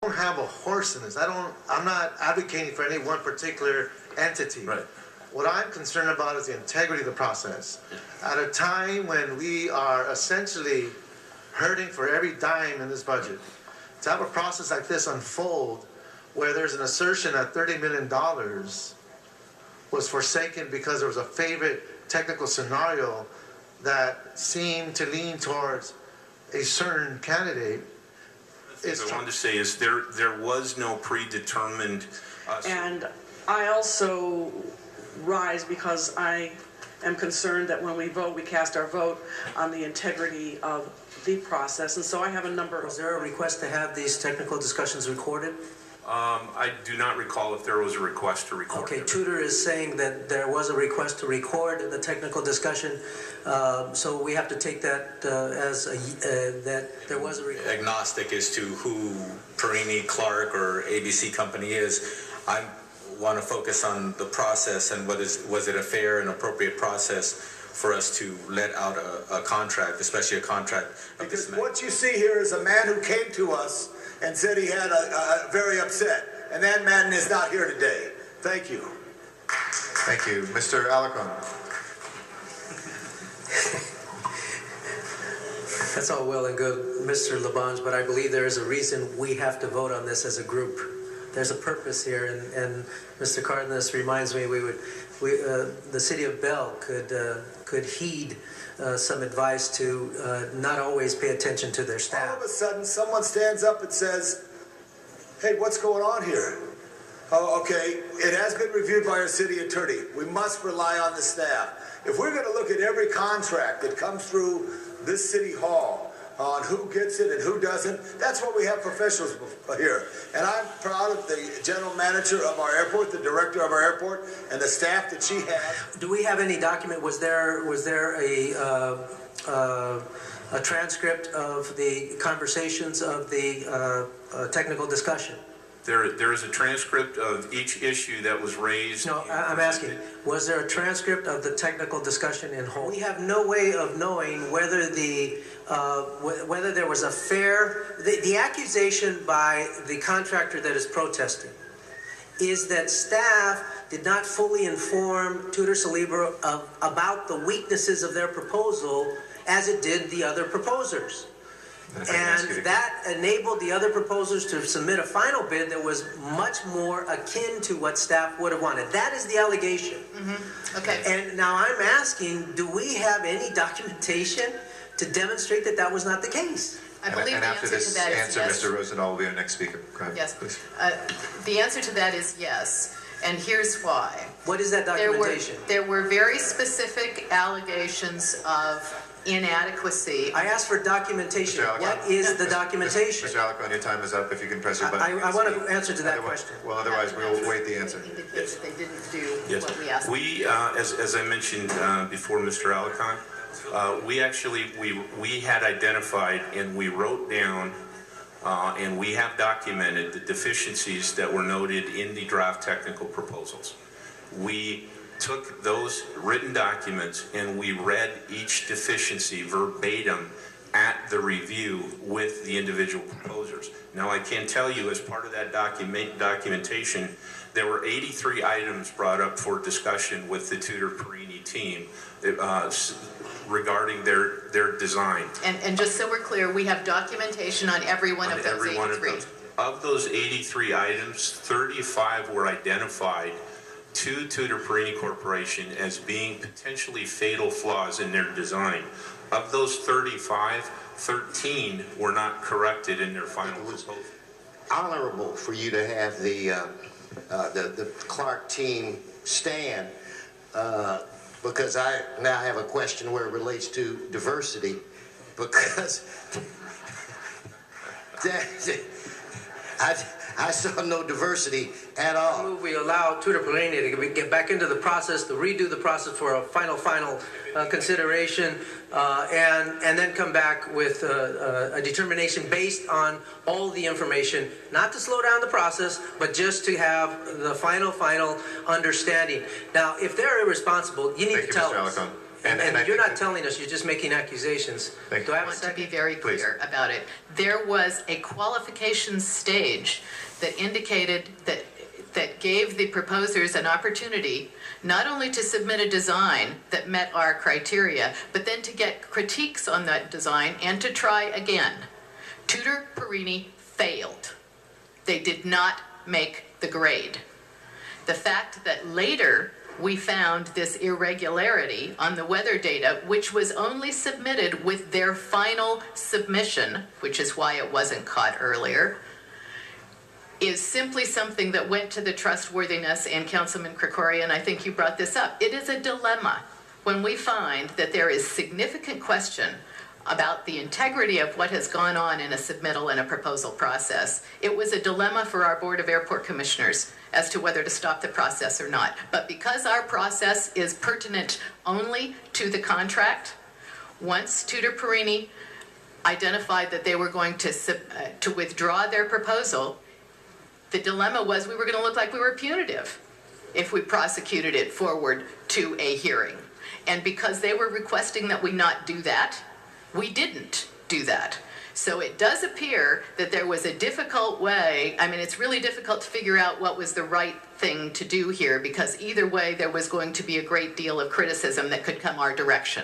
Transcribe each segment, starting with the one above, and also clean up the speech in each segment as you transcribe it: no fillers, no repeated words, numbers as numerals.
don't have a horse in this. I'm not advocating for any one particular entity. Right. What I'm concerned about is the integrity of the process. At a time when we are essentially hurting for every dime in this budget, to have a process like this unfold where there's an assertion that $30 million was forsaken because there was a favorite technical scenario that seemed to lean towards a certain candidate. What I wanted to say is there was no predetermined. And I also rise because I am concerned that when we vote, we cast our vote on the integrity of the process. And so I have a number. Was there a request to have these technical discussions recorded? I do not recall if there was a request to record. Okay, Tudor is saying that there was a request to record the technical discussion, so we have to take that as that there was a request. Agnostic as to who Perini, Clark, or ABC Company is. I want to focus on the process and was it a fair and appropriate process for us to let out a contract, especially a contract of this matter. What you see here is a man who came to us and said he had a very upset, and that man is not here today. Thank you. Thank you. Mr. Alarcon. That's all well and good, Mr. Labange, but I believe there is a reason we have to vote on this as a group. There's a purpose here, and Mr. Cardenas reminds me the city of Bell could heed some advice to not always pay attention to their staff. All of a sudden, someone stands up and says, hey, what's going on here? Oh, okay, it has been reviewed by our city attorney. We must rely on the staff. If we're going to look at every contract that comes through this city hall on who gets it and who doesn't, that's what we have professionals here. And I'm proud of the general manager of our airport, the director of our airport, and the staff that she has. Do we have any document? Was there a transcript of the conversations of the technical discussion? There is a transcript of each issue that was raised. No, I'm asking, was there a transcript of the technical discussion in whole? We have no way of knowing whether whether there was a fair. The accusation by the contractor that is protesting is that staff did not fully inform Tudor Celebro about the weaknesses of their proposal as it did the other proposers. And that enabled the other proposers to submit a final bid that was much more akin to what staff would have wanted. That is the allegation. Mm-hmm. Okay. And now I'm asking, do we have any documentation to demonstrate that that was not the case? I believe and the after answer this to that answer, is yes. Mr. Rosendahl will be our next speaker. Go ahead, yes. Please. The answer to that is yes. And here's why. What is that documentation? There were very specific allegations of inadequacy. I asked for documentation. What is the documentation? Mr. Alarcon, your time is up. If you can press your button. I want to answer to that question. Well, otherwise we'll wait the answer. Yes. They didn't do what we asked. We, as I mentioned before, Mr. Alarcon, we had identified and we wrote down and we have documented the deficiencies that were noted in the draft technical proposals. We took those written documents and we read each deficiency verbatim at the review with the individual proposers. Now I can tell you, as part of that documentation, there were 83 items brought up for discussion with the Tudor Perini team regarding their design. And just so we're clear, we have documentation on every one of those 83. Of those 83 items, 35 were identified to Tudor Perini Corporation as being potentially fatal flaws in their design. Of those 35, 13 were not corrected in their final proposal. Honorable for you to have the Clark team stand, because I now have a question where it relates to diversity, because I saw no diversity at all. We allow Tudor Perini to get back into the process, to redo the process for a final consideration, and then come back with a determination based on all the information, not to slow down the process, but just to have the final understanding. Now, if they're irresponsible, you need to tell us. And I And you're think not that- telling us, you're just making accusations. Thank Do you. I I have a want to be second? very Please. clear about it. There was a qualification stage that indicated that gave the proposers an opportunity not only to submit a design that met our criteria, but then to get critiques on that design and to try again. Tudor Perini failed. They did not make the grade. The fact that later we found this irregularity on the weather data, which was only submitted with their final submission, which is why it wasn't caught earlier, is simply something that went to the trustworthiness, and Councilman Krikorian, I think you brought this up. It is a dilemma when we find that there is significant question about the integrity of what has gone on in a submittal and a proposal process. It was a dilemma for our Board of Airport Commissioners as to whether to stop the process or not. But because our process is pertinent only to the contract, once Tudor Perini identified that they were going to withdraw their proposal, the dilemma was we were going to look like we were punitive if we prosecuted it forward to a hearing. And because they were requesting that we not do that, we didn't do that. So it does appear that there was a difficult way. I mean, it's really difficult to figure out what was the right thing to do here, because either way there was going to be a great deal of criticism that could come our direction.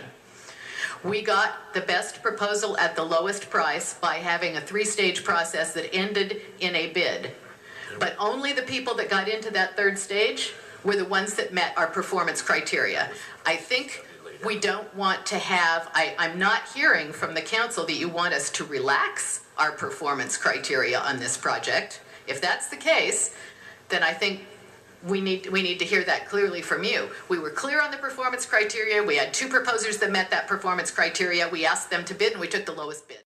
We got the best proposal at the lowest price by having a 3-stage process that ended in a bid. But only the people that got into that 3rd stage were the ones that met our performance criteria. I think we don't want to have, I'm not hearing from the council that you want us to relax our performance criteria on this project. If that's the case, then I think we need to hear that clearly from you. We were clear on the performance criteria. We had 2 proposers that met that performance criteria. We asked them to bid and we took the lowest bid.